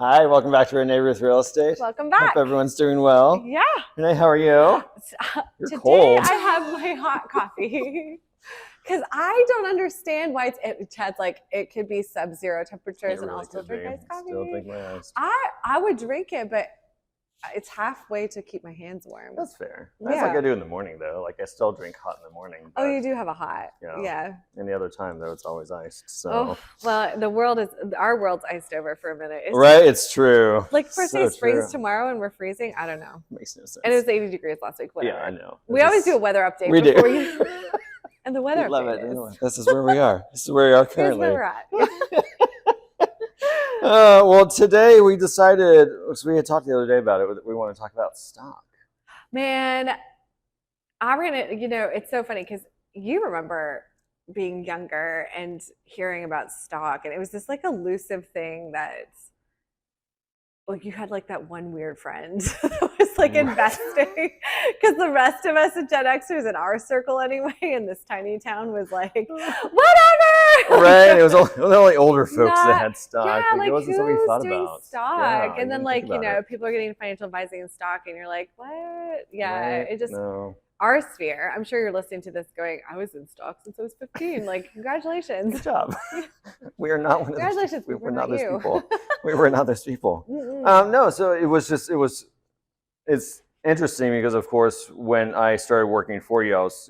Hi, welcome back to Renee with Real Estate. Welcome back. Hope everyone's doing well. Yeah. Renee, how are you? You're Today cold. I have my hot coffee because I don't understand why Chad's like it could be sub-zero temperatures and I'll still drink iced coffee. Still drink my iced. I would drink it, but it's halfway to keep my hands warm. That's fair. That's like I do in the morning though. Like I still drink hot in the morning. Oh, you do have a hot. Yeah. Any other time though, it's always iced. So. Oh, well, our world's iced over for a minute. It's true. Like first day springs tomorrow and we're freezing. I don't know. Makes no sense. And it was 80 degrees last week. Whatever. Yeah, I know. We always do a weather update. We do. And the weather love update it. This is where we are. This is where we are currently. Here's where we're at. Well, today we decided, because we had talked the other day about it, we want to talk about stock. Man, it's so funny because you remember being younger and hearing about stock, and it was this like elusive thing that like you had like that one weird friend that was like investing because the rest of us Gen Xers in our circle anyway in this tiny town was like whatever. Right, it was only older folks that had stock. Yeah, like it wasn't something we thought doing about. Stock, yeah, and then like people are getting financial advising in stock, and you're like, what? Yeah, right? It just our sphere. I'm sure you're listening to this going, I was in stock since I was 15. Like, congratulations. Good job. We are not one of congratulations. We were not those people. We were not those people. Mm-mm. No, so it's interesting because of course when I started working for you, I was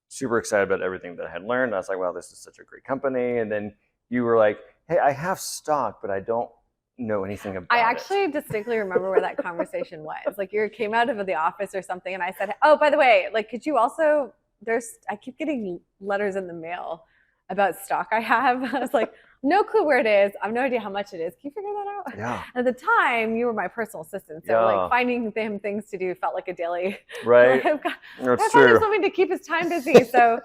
super excited about everything that I had learned. I was like, wow, this is such a great company. And then you were like, hey, I have stock, but I don't know anything about it. I actually distinctly remember where that conversation was. Like you came out of the office or something and I said, oh, by the way, like, could you also, I keep getting letters in the mail about stock I have. I was like, no clue where it is. I have no idea how much it is. Can you figure that out? Yeah. At the time, you were my personal assistant. So like finding him things to do felt like a daily. Right. Like, That's true. Something to keep his time busy. So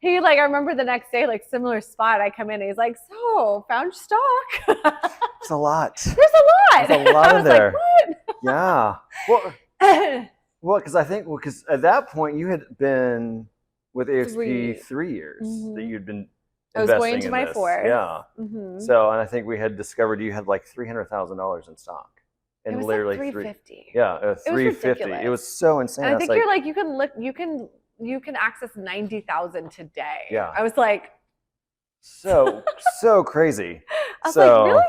he I remember the next day, like similar spot, I come in and he's like, so found stock. It's a lot. There's a lot. There's a lot in there. Like, what? Yeah. Well, because at that point you had been with eXp 3 years that you'd been I was going to my fourth. Yeah. So, and I think we had discovered you had like $300,000 in stock. And it was literally like 350. Yeah, 350. It was so insane. And I think you're like, you can access 90,000 today. Yeah. I was like, so crazy. I was like, really?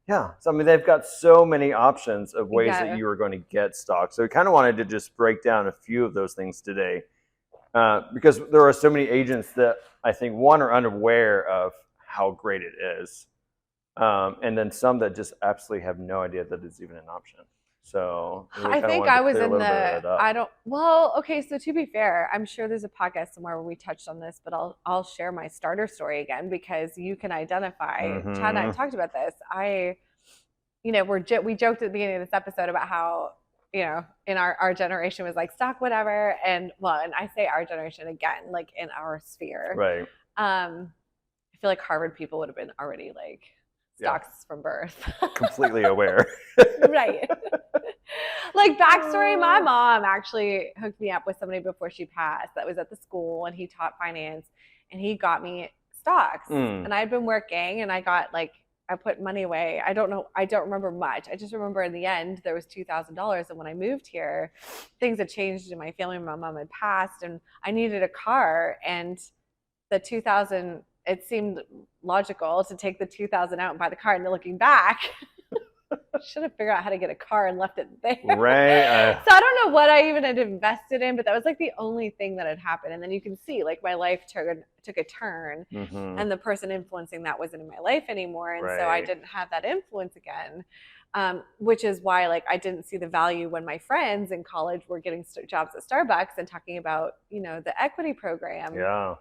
Yeah. So I mean, they've got so many options of ways that you are going to get stock. So we kind of wanted to just break down a few of those things today, because there are so many agents that I think one are unaware of how great it is, and then some that just absolutely have no idea that it's even an option. So I think I was in okay. So to be fair, I'm sure there's a podcast somewhere where we touched on this, but I'll share my starter story again because you can identify. Chad and I talked about this. We joked at the beginning of this episode about how, in our generation was like stock, whatever. And I say our generation again, like in our sphere. Right. I feel like Harvard people would have been already like stocks from birth. Completely aware. Right. Like backstory, my mom actually hooked me up with somebody before she passed that was at the school, and he taught finance, and he got me stocks. And I'd been working, and I got I put money away. I don't remember much. I just remember in the end there was $2,000, and when I moved here, things had changed in my family. My mom had passed, and I needed a car, and the $2,000. It seemed logical to take the $2,000 out and buy the car. And then looking back, should have figured out how to get a car and left it there. Right. So I don't know what I even had invested in, but that was like the only thing that had happened. And then you can see like my life took a turn, and the person influencing that wasn't in my life anymore. And so I didn't have that influence again, which is why I didn't see the value when my friends in college were getting jobs at Starbucks and talking about, the equity program. Yeah.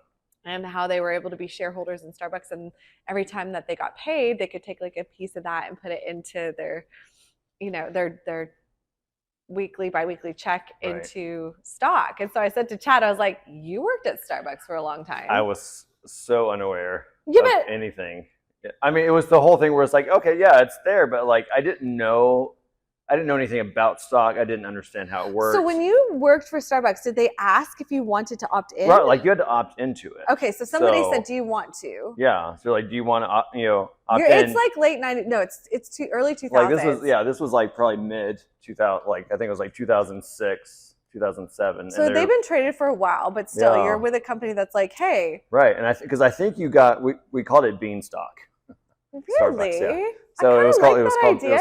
And how they were able to be shareholders in Starbucks, and every time that they got paid, they could take a piece of that and put it into their, their biweekly check into stock. And so I said to Chad, I was like, "You worked at Starbucks for a long time." I was so unaware of anything. I mean, it was the whole thing where it's like, okay, yeah, it's there, but I didn't know I didn't know anything about stock. I didn't understand how it worked. So when you worked for Starbucks, did they ask if you wanted to opt in? Right, like you had to opt into it. Okay, so somebody said, "Do you want to?" Yeah, so like, do you want to opt in? It's like late 90s. No, it's too early 2000s. Like this was like probably mid 2000. Like I think it was like 2006, 2007. So they've been traded for a while, but still, you're with a company that's like, hey. Right, and because I think you got we called it Beanstalk. Really? Starbucks, yeah. So it was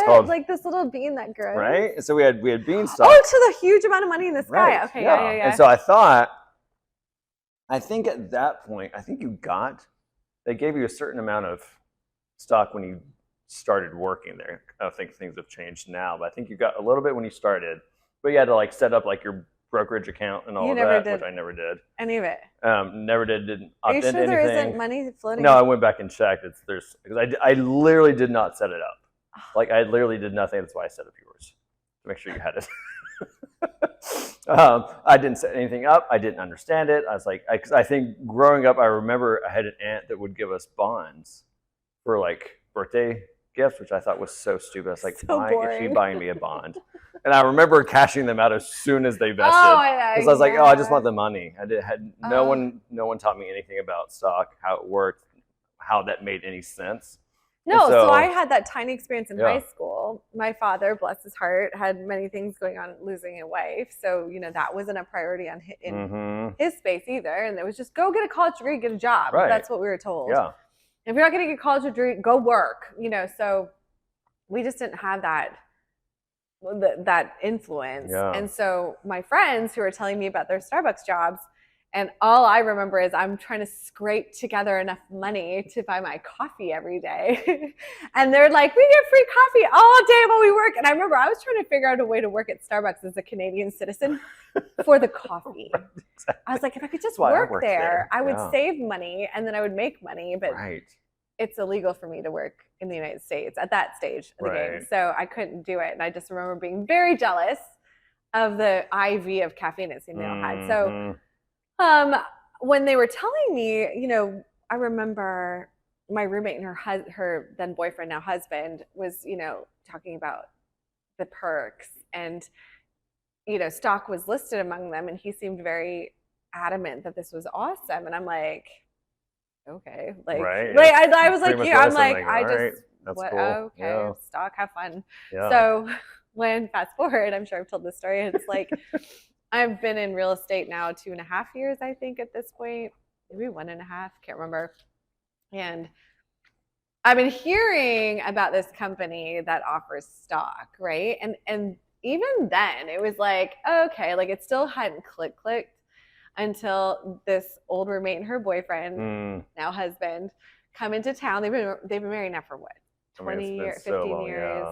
called like this little bean that grows. Right? And so we had Beanstalk. Oh, to the huge amount of money in the sky. Right. Okay, yeah. And so I think at that point, they gave you a certain amount of stock when you started working there. I don't think things have changed now, but I think you got a little bit when you started, but you had to like set up like your brokerage account and all of that, which I never did. Any of it? Didn't opt into anything. Are you sure there isn't money floating? No, I went back and checked. Because I literally did not set it up. Like I literally did nothing. That's why I set up yours to make sure you had it. I didn't set anything up. I didn't understand it. I was like, I think growing up, I remember I had an aunt that would give us bonds for like birthday gifts, which I thought was so stupid. I was like, why is she buying me a bond? And I remember cashing them out as soon as they vested. Because I was like, I just want the money. No one taught me anything about stock, how it worked, how that made any sense. No, so I had that tiny experience in high school. My father, bless his heart, had many things going on, losing a wife. So, that wasn't a priority in his space either. And it was just go get a college degree, get a job. Right. That's what we were told. Yeah. If you're not getting a college degree, go work. So we just didn't have that influence. Yeah. And so my friends who were telling me about their Starbucks jobs, and all I remember is I'm trying to scrape together enough money to buy my coffee every day. And they're like, we get free coffee all day while we work. And I remember I was trying to figure out a way to work at Starbucks as a Canadian citizen for the coffee. Right, exactly. I was like, if I could just work there, I would save money and then I would make money. But it's illegal for me to work in the United States at that stage of the game. So I couldn't do it. And I just remember being very jealous of the IV of caffeine it seemed they all had. So when they were telling me, I remember my roommate and her then boyfriend, now husband, was, talking about the perks and, stock was listed among them. And he seemed very adamant that this was awesome. And I'm like, okay, I was like, I'm like, cool. Okay, stock, have fun. Yeah. So when fast forward, I'm sure I've told this story. It's like, I've been in real estate now 2.5 years, I think, at this point, maybe 1.5, can't remember. And I've been hearing about this company that offers stock, right? And even then, it was like, okay, like it still hadn't clicked until this old roommate and her boyfriend, now husband, come into town. They've been married now for what, 20 years, 15 years.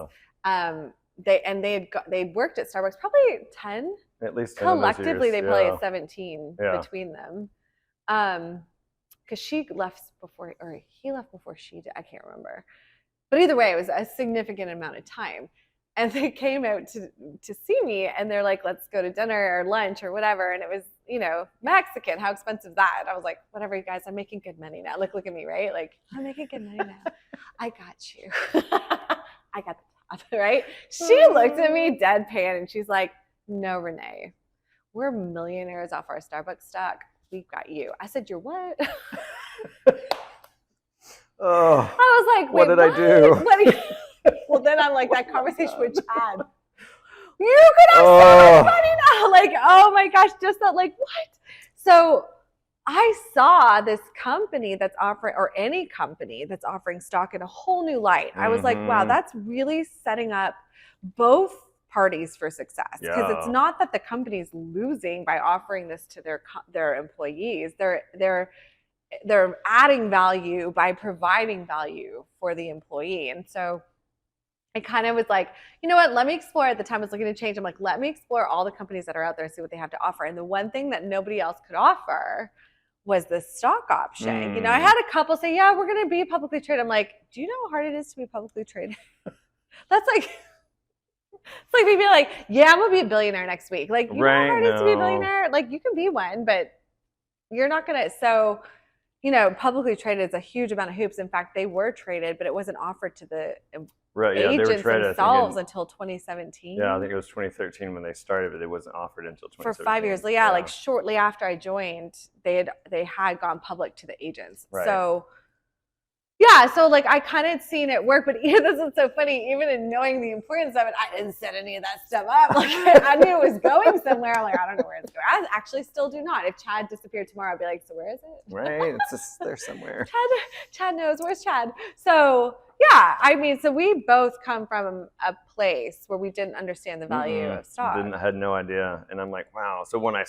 Yeah. They'd worked at Starbucks probably 10. At least collectively, they probably had 17 between them. Because she left before, or he left before she did. I can't remember. But either way, it was a significant amount of time. And they came out to see me, and they're like, let's go to dinner or lunch or whatever. And it was, Mexican. How expensive is that? And I was like, whatever, you guys, I'm making good money now. Look at me, right? Like, I'm making good money now. I got you. I got the top, right? She looked at me deadpan, and she's like, no, Renee, we're millionaires off our Starbucks stock. We've got you. I said, you're what? Oh, I was like, what did I do? Well, then I'm like, that conversation with Chad. You could have so much money now. Like, oh my gosh, just that, like, what? So I saw this company that's offering, or any company that's offering stock in a whole new light. I was like, wow, that's really setting up both parties for success, because it's not that the company's losing by offering this to their employees. They're adding value by providing value for the employee. And so I kind of was like, you know what, let me explore. At the time I was looking to change. I'm like, let me explore all the companies that are out there and see what they have to offer. And the one thing that nobody else could offer was the stock option. I had a couple say, yeah, we're going to be publicly traded. I'm like, do you know how hard it is to be publicly traded? That's like, it's like me being like, yeah, I'm going to be a billionaire next week. Like, you know how hard it is to be a billionaire? Like, you can be one, but you're not going to. So, publicly traded is a huge amount of hoops. In fact, they were traded, but it wasn't offered to the Right. Yeah, they were agents tried, themselves until 2017. Yeah, I think it was 2013 when they started, but it wasn't offered until 2017. For 5 years. Yeah, like shortly after I joined, they had gone public to the agents. Right. So yeah, so like I kind of seen it work, but this is so funny. Even in knowing the importance of it, I didn't set any of that stuff up. Like I knew it was going somewhere. I'm like, I don't know where it's going. I actually still do not. If Chad disappeared tomorrow, I'd be like, so where is it? Right, it's just there somewhere. Chad knows. Where's Chad? So yeah, I mean, so we both come from a place where we didn't understand the value of stock. Had no idea, and I'm like, wow. So when I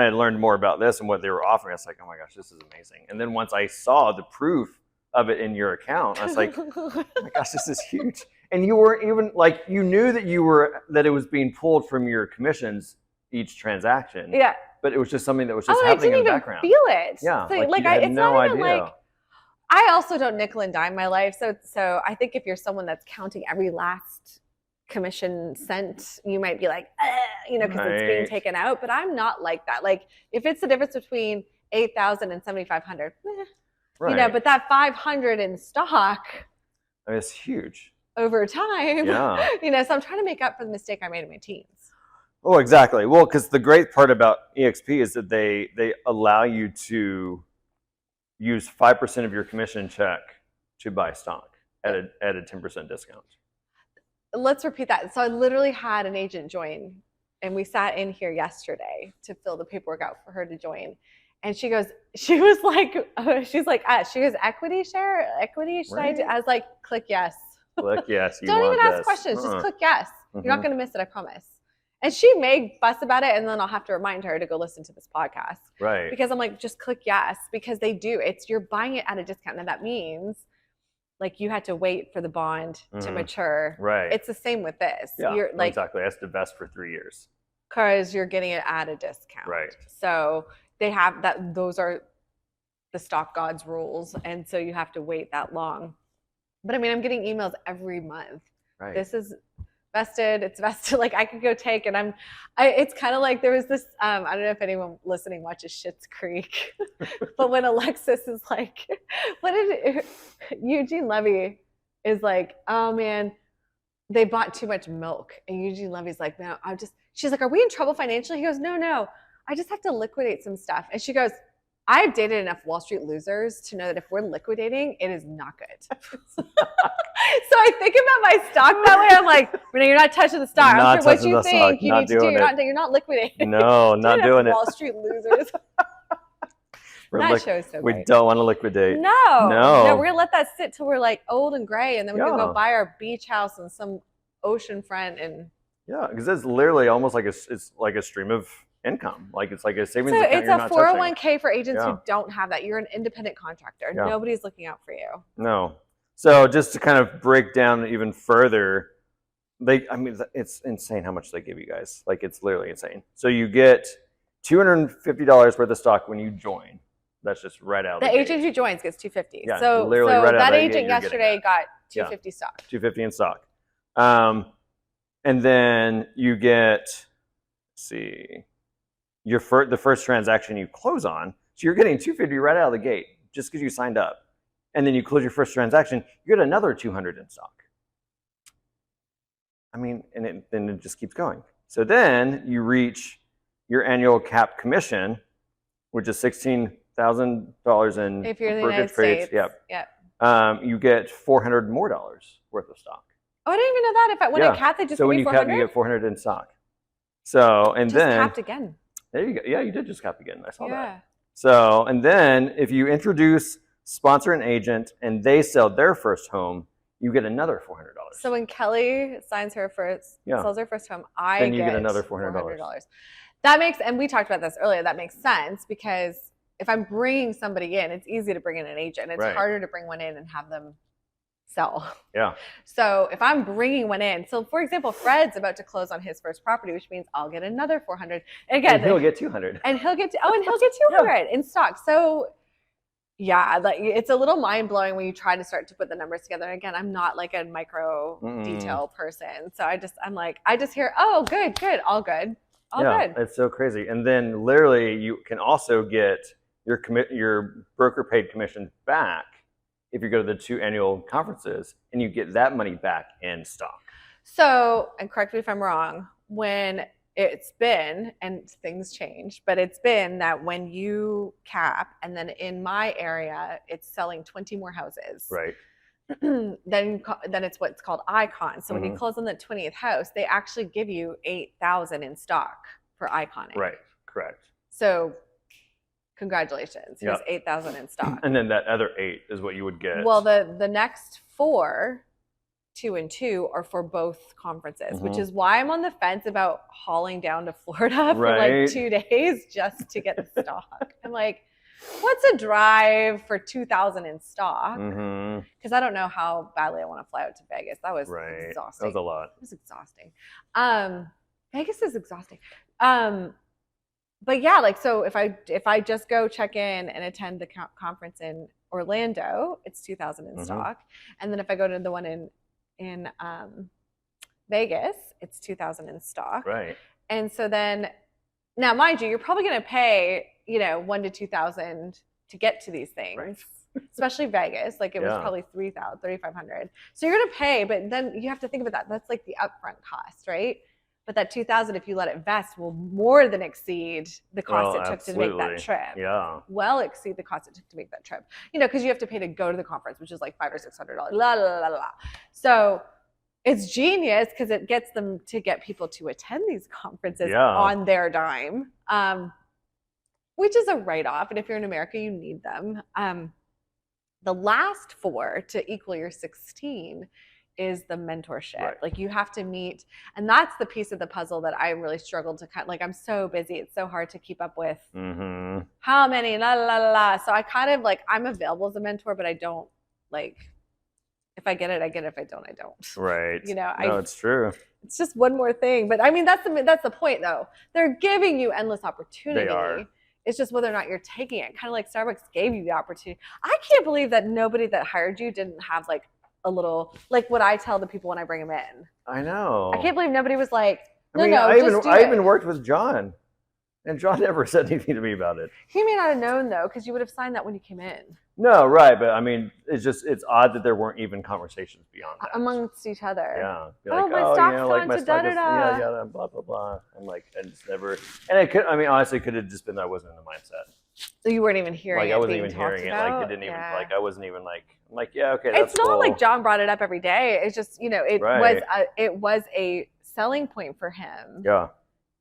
had learned more about this and what they were offering, I was like, oh my gosh, this is amazing. And then once I saw the proof of it in your account, I was like, oh my gosh, this is huge. And you weren't even like, you knew that it was being pulled from your commissions each transaction. Yeah. But it was just something that was just happening in the background. I didn't even feel it. Yeah. So, it's not even like, I also don't nickel and dime my life. So I think if you're someone that's counting every last commission cent, you might be like, because it's being taken out. But I'm not like that. Like if it's the difference between 8,000 and 7,500, right. but that 500 in stock, I mean, it's huge over time. Yeah. So I'm trying to make up for the mistake I made in my teens. Oh, exactly. Well, because the great part about eXp is that they allow you to use 5% of your commission check to buy stock at a 10% discount. Let's repeat that. So I literally had an agent join, and we sat in here yesterday to fill the paperwork out for her to join. And she was like, equity share, equity. Should I do? I was like, click yes. Click yes. Don't even ask questions. Just click yes. You're not going to miss it. I promise. And she may fuss about it, and then I'll have to remind her to go listen to this podcast. Right. Because I'm like, just click yes, because they do. You're buying it at a discount. Now that means like you had to wait for the bond to mature. Right. It's the same with this. Yeah, you're like, exactly. It has to vest for 3 years. Because you're getting it at a discount. Right. So they have that. Those are the stock gods rules. And so you have to wait that long. But I mean, I'm getting emails every month. Right. This is vested. It's vested. Like I could go take, and it's kind of like there was this, I don't know if anyone listening watches Schitt's Creek, but when Alexis is like, Eugene Levy is like, oh man, they bought too much milk. And Eugene Levy's like, no, she's like, are we in trouble financially? He goes, no, I just have to liquidate some stuff. And she goes, I've dated enough Wall Street losers to know that if we're liquidating, it is not good. So I think about my stock that way. I'm like, you're not touching the stock. I don't care what you think you need to do. You're not liquidating. No, not doing it. Wall Street losers. That show's so we great. don't want to liquidate. No, we're going to let that sit till we're like old and gray, and then we're going to go buy our beach house in some ocean front. And yeah, because it's literally almost like it's like a stream of income. Like it's like a savings account. It's a 401k for agents who don't have that. You're an independent contractor. Yeah. Nobody's looking out for you. No. So just to kind of break down even further, it's insane how much they give you guys. Like it's literally insane. So you get $250 worth of stock when you join. That's just right out. The agent who joins gets $250. Yeah, so literally right out that agent yesterday got $250 stock. $250 in stock. And then you get, the first transaction you close on. So you're getting $250 right out of the gate just because you signed up. And then you close your first transaction, you get another $200 in stock. I mean, and then it just keeps going. So then you reach your annual cap commission, which is $16,000 in if you're in the brokerage United trades. States. Yep. You get $400 more worth of stock. Oh, I didn't even know that. When I cap, they just give me $400? Cap, you get $400 in stock. So, and just then capped again. There you go. Yeah, you did just cap again. I saw that. So, and then if you introduce, sponsor an agent, and they sell their first home, you get another $400. So when Kelly signs her sells her first home, then you get another $400. That makes, and we talked about this earlier, that makes sense because if I'm bringing somebody in, it's easy to bring in an agent. It's harder to bring one in and have them sell. Yeah. So if I'm bringing one in, so for example, Fred's about to close on his first property, which means I'll get another $400. And again, he'll get $200. And he'll get $200 in stock. So yeah, like it's a little mind blowing when you try to start to put the numbers together. And again, I'm not like a micro detail person, so I just hear, oh, good, all good, good. It's so crazy. And then literally, you can also get your broker paid commission back if you go to the 2 annual conferences and you get that money back in stock. So, and correct me if I'm wrong, when it's been, and things change, but it's been that when you cap, and then in my area, it's selling 20 more houses. Right. then it's what's called icon. So when you close on the 20th house, they actually give you 8,000 in stock for iconing. Right. Correct. So congratulations. Here's 8,000 in stock. And then that other 8 is what you would get. Well, the next 4, 2 and 2, are for both conferences, which is why I'm on the fence about hauling down to Florida for like 2 days just to get the stock. I'm like, what's a drive for 2,000 in stock? Because I don't know how badly I want to fly out to Vegas. That was exhausting. That was a lot. It was exhausting. Vegas is exhausting. But yeah, like, so if I just go check in and attend the conference in Orlando, it's 2,000 in stock. And then if I go to the one in Vegas, it's 2,000 in stock. Right. And so then, now mind you, you're probably going to pay, you know, 1,000 to 2,000 to get to these things, especially Vegas. Like it was probably 3,000, 3,500. So you're going to pay, but then you have to think about that. That's like the upfront cost, right? But that 2,000, if you let it vest, will more than exceed the cost it took to make that trip. Yeah. Well exceed the cost it took to make that trip. You know, because you have to pay to go to the conference, which is like $500 or $600. La la la la. So it's genius because it gets them to get people to attend these conferences on their dime, which is a write-off. And if you're in America, you need them. The last 4 to equal your 16 is the mentorship. Right. Like you have to meet, and that's the piece of the puzzle that I really struggled to cut. Like I'm so busy, it's so hard to keep up with how many, la la la la. So I kind of like, I'm available as a mentor, but I don't like, if I get it, I get it. If I don't, I don't. Right. You know, no, it's true. It's just one more thing. But I mean, that's the point though. They're giving you endless opportunity. They are. It's just whether or not you're taking it. Kind of like Starbucks gave you the opportunity. I can't believe that nobody that hired you didn't have like a little, like what I tell the people when I bring them in. I know. I can't believe nobody was like, no, I I even worked with John, and John never said anything to me about it. He may not have known though, because you would have signed that when you came in. No, right, but I mean, it's odd that there weren't even conversations beyond that amongst each other. Yeah. Be like, my stock's like my stock is, da-da-da. blah blah blah. I'm like, I just never, and it could. I mean, honestly, it could have just been that I wasn't in the mindset. So you weren't even hearing it. Like I wasn't even hearing it. Like it didn't even. Like I wasn't even like. I'm like, yeah, okay. That's it's not cool. like John brought it up every day. It's just, you know, it was a selling point for him. Yeah.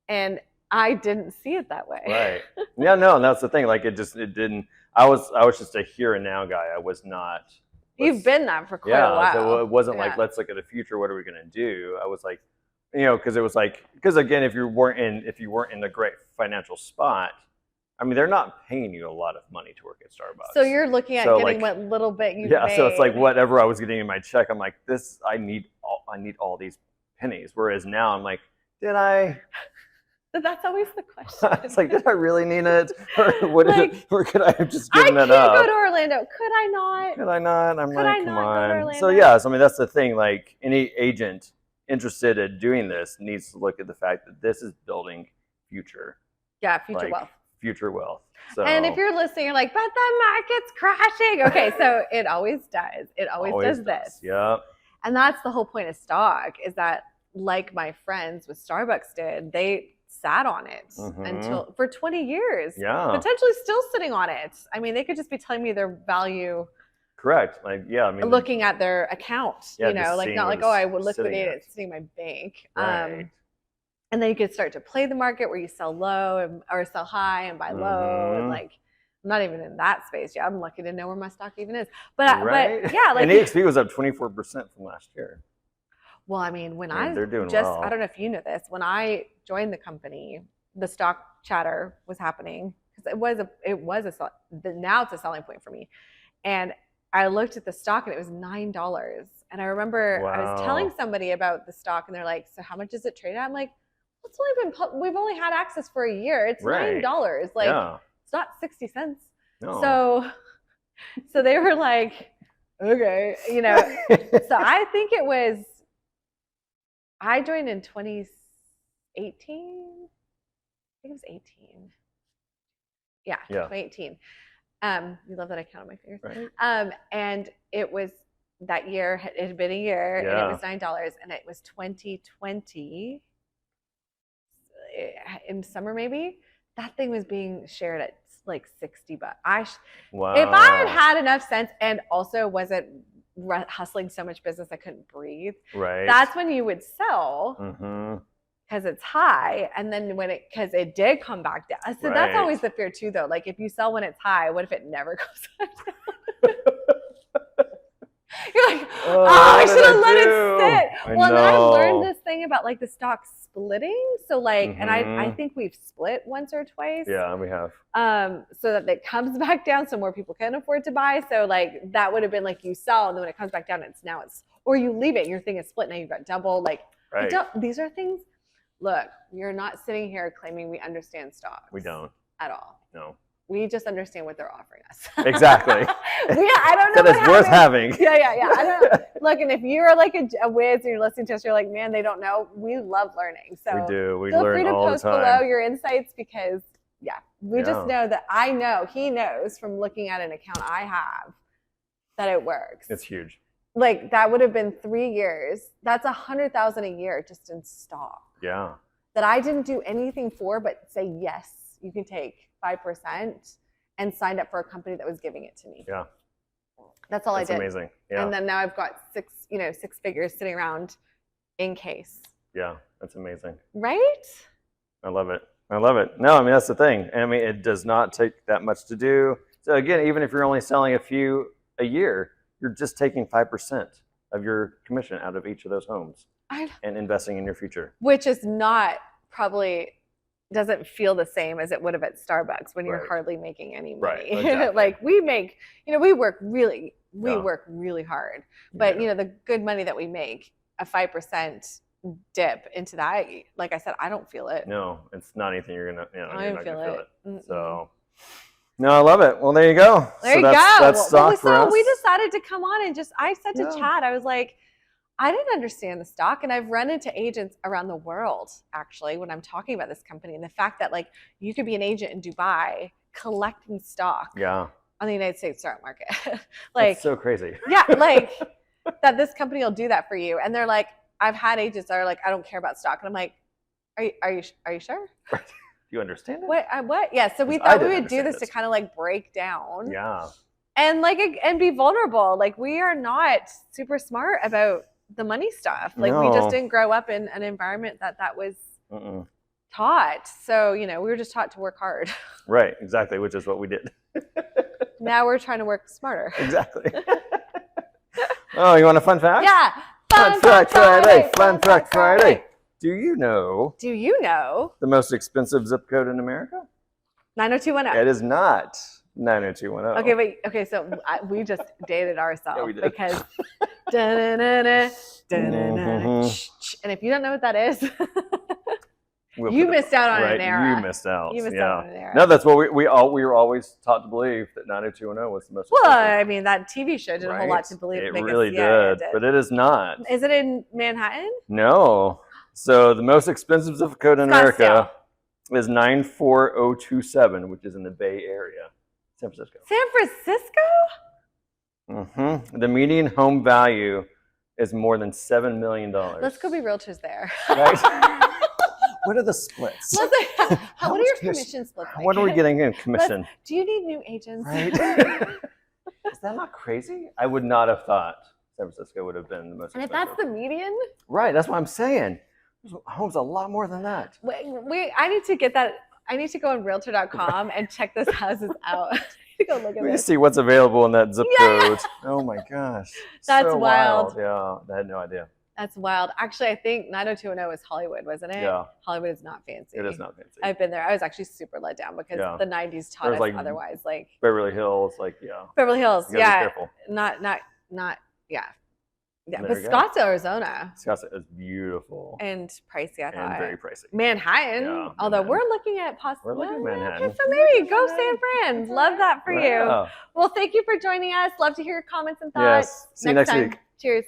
And I didn't see it that way. Right. Yeah. No, and that's the thing. Like it didn't. I was just a here and now guy. I was not. You've been that for quite a while. So it wasn't like, let's look at the future. What are we going to do? I was like, you know, because again, if you weren't in a great financial spot, I mean, they're not paying you a lot of money to work at Starbucks. So you're looking at getting what little bit you made. So it's like whatever I was getting in my check, I'm like, I need all these pennies. Whereas now I'm like, did I? That's always the question. It's like, did I really need it? Or could I have just given that I up? can't go to Orlando. Could I not? Could I not? I'm like, come on. So I mean, that's the thing. Like any agent interested in doing this needs to look at the fact that this is building future. Yeah, future wealth. Future wealth. So, and if you're listening, you're like, but the market's crashing. Okay, so it always does. It always does this. Yeah. And that's the whole point of stock, is that, like my friends with Starbucks did, they sat on it for 20 years. Yeah. Potentially still sitting on it. I mean, they could just be telling me their value. Correct. Like, yeah, I mean, looking at their account, you know, like not like, oh, I would liquidate it sitting in my bank. Right. And then you could start to play the market where you sell low or sell high and buy low. And like, I'm not even in that space yet. I'm lucky to know where my stock even is. But yeah, like, and eXp was up 24% from last year. Well, I mean, when they're doing well. I don't know if you know this, when I joined the company, the stock chatter was happening because now it's a selling point for me. And I looked at the stock and it was $9. And I remember I was telling somebody about the stock and they're like, so how much does it trade at? I'm like, we've only had access for a year. It's $9. Like, it's not 60 cents. No. So they were like, okay, you know. So I think I joined in 2018. I think it was 18. Yeah, 2018. You love that I count on my fingers. Right. And it was that year. It had been a year, and it was $9, and it was 2020 in summer maybe. That thing was being shared at like $60. Wow. If I had enough sense and also wasn't hustling so much business I couldn't breathe, right, that's when you would sell. Because it's high, and then because it did come back down. So that's always the fear too, though. Like if you sell when it's high, what if it never goes back down? You're like, I should have let it sit. Well, and then I learned this thing about like the stock splitting. So like, and I think we've split once or twice. Yeah, we have. So that it comes back down, so more people can afford to buy. So like that would have been like you sell, and then when it comes back down, or you leave it. Your thing is split. Now you've got double. Like these are things. Look, you're not sitting here claiming we understand stocks. We don't. At all. No. We just understand what they're offering us. Exactly. I don't know. That is worth having. Yeah. I don't know. Look, and if you're like a whiz and you're listening to us, you're like, man, they don't know. We love learning. So we do. We feel learn free to all post the time. below your insights because, we just know that I know he knows from looking at an account I have that it works. It's huge. Like that would have been 3 years. That's $100,000 a year just in stock. Yeah. That I didn't do anything for, but say, yes, you can take 5% and signed up for a company that was giving it to me. Yeah. That's all I did. That's amazing. Yeah. And then now I've got six figures sitting around in case. Yeah. That's amazing. Right? I love it. No, I mean, that's the thing. I mean, it does not take that much to do. So again, even if you're only selling a few a year, you're just taking 5% of your commission out of each of those homes and investing in your future. Which is not probably doesn't feel the same as it would have at Starbucks when you're hardly making any money. Right, exactly. Like we make, we work really hard. But the good money that we make, a 5% dip into that, like I said, I don't feel it. No, it's not anything you're gonna, I don't feel it. So no, I love it. Well, there you go. There you go. That's stock for us. We decided to come on and I said to Chad, I was like, I didn't understand the stock, and I've run into agents around the world actually when I'm talking about this company, and the fact that like you could be an agent in Dubai collecting stock on the United States stock market. Like that's so crazy. Yeah, like that this company will do that for you. And they're like, I've had agents that are like, I don't care about stock. And I'm like, are you sure? Right. Do you understand it? What? Yeah. So we thought we would do this to kind of like break down. Yeah. And like, and be vulnerable. Like we are not super smart about the money stuff. Like we just didn't grow up in an environment that was taught. So, we were just taught to work hard. Right. Exactly. Which is what we did. Now we're trying to work smarter. Exactly. Oh, you want a fun fact? Yeah. Fun fact Friday. Fun fact Friday. Do you know the most expensive zip code in America? 90210. It is not 90210. Okay, so we just dated ourselves. Yeah, we did. Because and if you don't know what that is, you missed out on an era. You missed out. You missed out on an era. No, that's what we were always taught to believe, that 90210 was the most expensive. Well, I mean, that TV show did a whole lot to believe. It really did, but it is not. Is it in Manhattan? No. So the most expensive zip code in America is 94027, which is in the Bay Area, San Francisco. San Francisco? Mm-hmm. The median home value is more than $7 million. Let's go be realtors there. Right? What are the splits? What are your commission splits like? What are we getting in commission? Do you need new agents? Right? Is that not crazy? I would not have thought San Francisco would have been the most expensive. And if that's the median? Right, that's what I'm saying. Homes a lot more than that. I need to get that. I need to go on realtor.com and check those houses out. Go look at we see what's available in that zip code. Oh my gosh. That's so wild. Yeah, I had no idea. That's wild. Actually, I think 90210 was Hollywood, wasn't it? Yeah. Hollywood is not fancy. It is not fancy. I've been there. I was actually super let down because the 90s taught us otherwise. Like Beverly Hills, Beverly Hills, Be careful. Not Yeah, but Scottsdale, Arizona. Scottsdale is beautiful. And pricey, I thought. And very pricey. Manhattan, although we're looking at possibly. We're looking at Manhattan. Okay, so maybe go San Fran. Love that for you. Well, thank you for joining us. Love to hear your comments and thoughts. Yes. See you next week. Cheers.